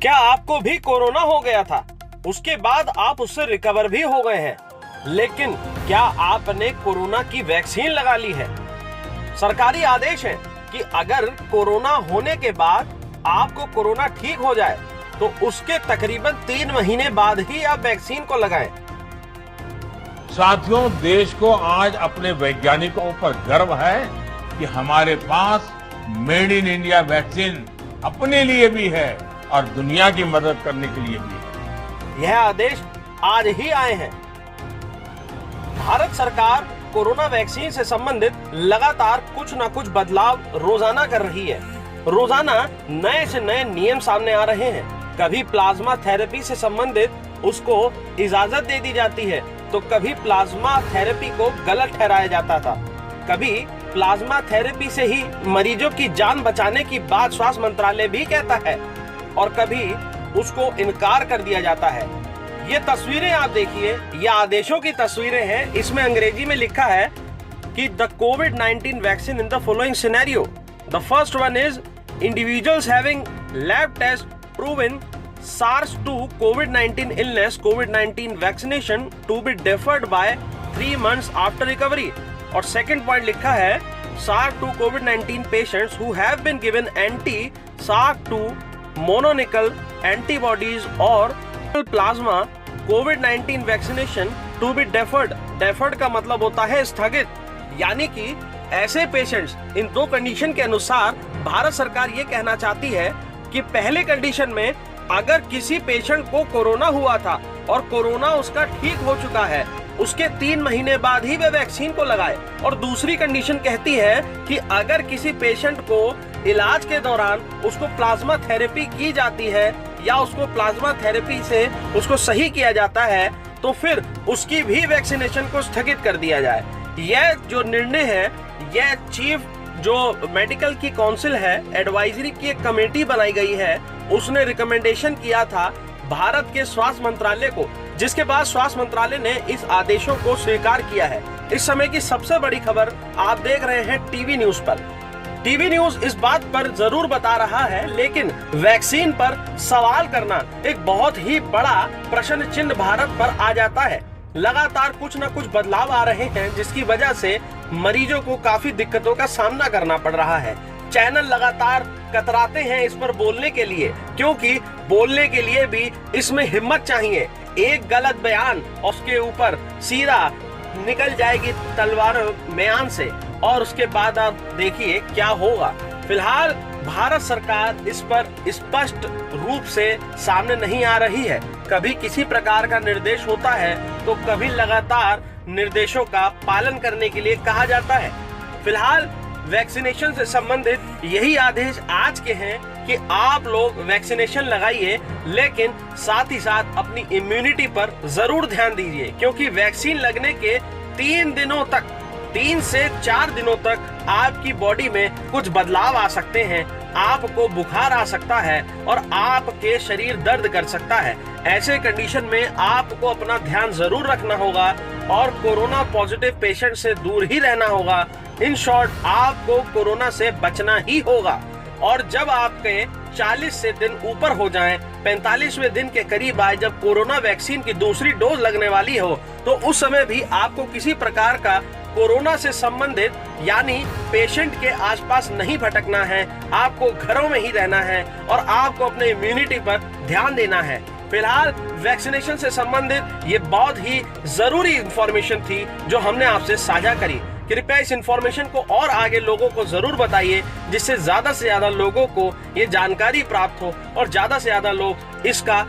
क्या आपको भी कोरोना हो गया था? उसके बाद आप उससे रिकवर भी हो गए हैं, लेकिन क्या आपने कोरोना की वैक्सीन लगा ली है? सरकारी आदेश है कि अगर कोरोना होने के बाद आपको कोरोना ठीक हो जाए तो उसके तकरीबन 3 महीने बाद ही आप वैक्सीन को लगाएं। साथियों, देश को आज अपने वैज्ञानिकों पर गर्व है कि हमारे पास मेड इन इंडिया वैक्सीन अपने लिए भी है और दुनिया की मदद करने के लिए भी है। यह आदेश आज ही आए हैं। भारत सरकार कोरोना वैक्सीन से संबंधित लगातार कुछ न कुछ बदलाव रोजाना कर रही है। रोजाना नए से नए नियम सामने आ रहे हैं। कभी प्लाज्मा थेरेपी से संबंधित उसको इजाजत दे दी जाती है, तो कभी प्लाज्मा थेरेपी को गलत ठहराया जाता था। कभी प्लाज्मा थेरेपी से ही मरीजों की जान बचाने की बात स्वास्थ्य मंत्रालय भी कहता है और कभी उसको इनकार कर दिया जाता है। ये तस्वीरें आप देखिए, ये आदेशों की तस्वीरें हैं। इसमें अंग्रेजी में लिखा है कि द कोविड-19 vaccine in the following scenario. The first one is individuals having lab test proven SARS-2 COVID-19 illness COVID-19 vaccination to be deferred by 3 months after recovery। और सेकंड पॉइंट लिखा है SARS-2 COVID-19 patients who have been given anti-SARS-2 monoclonal antibodies और plasma COVID-19 vaccination to be deferred। deferred का मतलब होता है स्थगित, यानी कि ऐसे पेशेंट्स इन 2 कंडीशन के अनुसार भारत सरकार ये कहना चाहती है कि पहले कंडीशन में अगर किसी पेशेंट को कोरोना हुआ था और कोरोना उसका ठीक हो चुका है, उसके 3 महीने बाद ही वे वैक्सीन को लगाए। और दूसरी कंडीशन कहती है कि अगर किसी पेशेंट को इलाज के दौरान उसको प्लाज्मा थेरेपी की जाती है या उसको प्लाज्मा थेरेपी से उसको सही किया जाता है, तो फिर उसकी भी वैक्सीनेशन को स्थगित कर दिया जाए। यह जो निर्णय है, यह चीफ जो मेडिकल की काउंसिल है, एडवाइजरी की एक कमेटी बनाई गई है, उसने रिकमेंडेशन किया था भारत के स्वास्थ्य मंत्रालय को, जिसके बाद स्वास्थ्य मंत्रालय ने इस आदेशों को स्वीकार किया है। इस समय की सबसे बड़ी खबर आप देख रहे हैं टीवी न्यूज पर। टीवी न्यूज इस बात पर जरूर बता रहा है, लेकिन वैक्सीन पर सवाल करना एक बहुत ही बड़ा प्रश्न चिन्ह भारत पर आ जाता है। लगातार कुछ न कुछ बदलाव आ रहे हैं, जिसकी वजह से मरीजों को काफी दिक्कतों का सामना करना पड़ रहा है। चैनल लगातार कतराते हैं इस पर बोलने के लिए, क्योंकि बोलने के लिए भी इसमें हिम्मत चाहिए। एक गलत बयान उसके ऊपर सीधा निकल जाएगी तलवार म्यान से, और उसके बाद आप देखिए क्या होगा। फिलहाल भारत सरकार इस पर स्पष्ट रूप से सामने नहीं आ रही है। कभी किसी प्रकार का निर्देश होता है तो कभी लगातार निर्देशों का पालन करने के लिए कहा जाता है। फिलहाल वैक्सीनेशन से संबंधित यही आदेश आज के हैं कि आप लोग वैक्सीनेशन लगाइए, लेकिन साथ ही साथ अपनी इम्यूनिटी पर जरूर ध्यान दीजिए, क्योंकि वैक्सीन लगने के 3 से 4 दिनों तक आपकी बॉडी में कुछ बदलाव आ सकते हैं। आपको बुखार आ सकता है और आपके शरीर दर्द कर सकता है। ऐसे कंडीशन में आपको अपना ध्यान जरूर रखना होगा और कोरोना पॉजिटिव पेशेंट से दूर ही रहना होगा। इन शॉर्ट, आपको कोरोना से बचना ही होगा। और जब आपके 40 से दिन ऊपर हो जाएं, 45वें दिन के करीब आए, जब कोरोना वैक्सीन की दूसरी डोज लगने वाली हो, तो उस समय भी आपको किसी प्रकार का कोरोना से संबंधित यानी पेशेंट के आसपास नहीं भटकना है। आपको घरों में ही रहना है और आपको अपने इम्यूनिटी पर ध्यान देना है। फिलहाल वैक्सीनेशन से संबंधित ये बहुत ही जरूरी इंफॉर्मेशन थी जो हमने आपसे साझा करी। कृपया इस इंफॉर्मेशन को और आगे लोगों को जरूर बताइए, जिससे ज्यादा से ज्यादा लोगों को ये जानकारी प्राप्त हो और ज्यादा से ज्यादा लोग इसका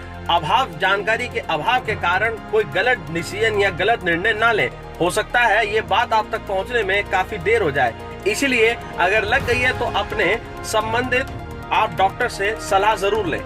जानकारी के अभाव के कारण कोई गलत डिसीजन या गलत निर्णय ना लें। हो सकता है ये बात आप तक पहुंचने में काफी देर हो जाए, इसीलिए अगर लग गई है तो अपने संबंधित आप डॉक्टर से सलाह जरूर लें।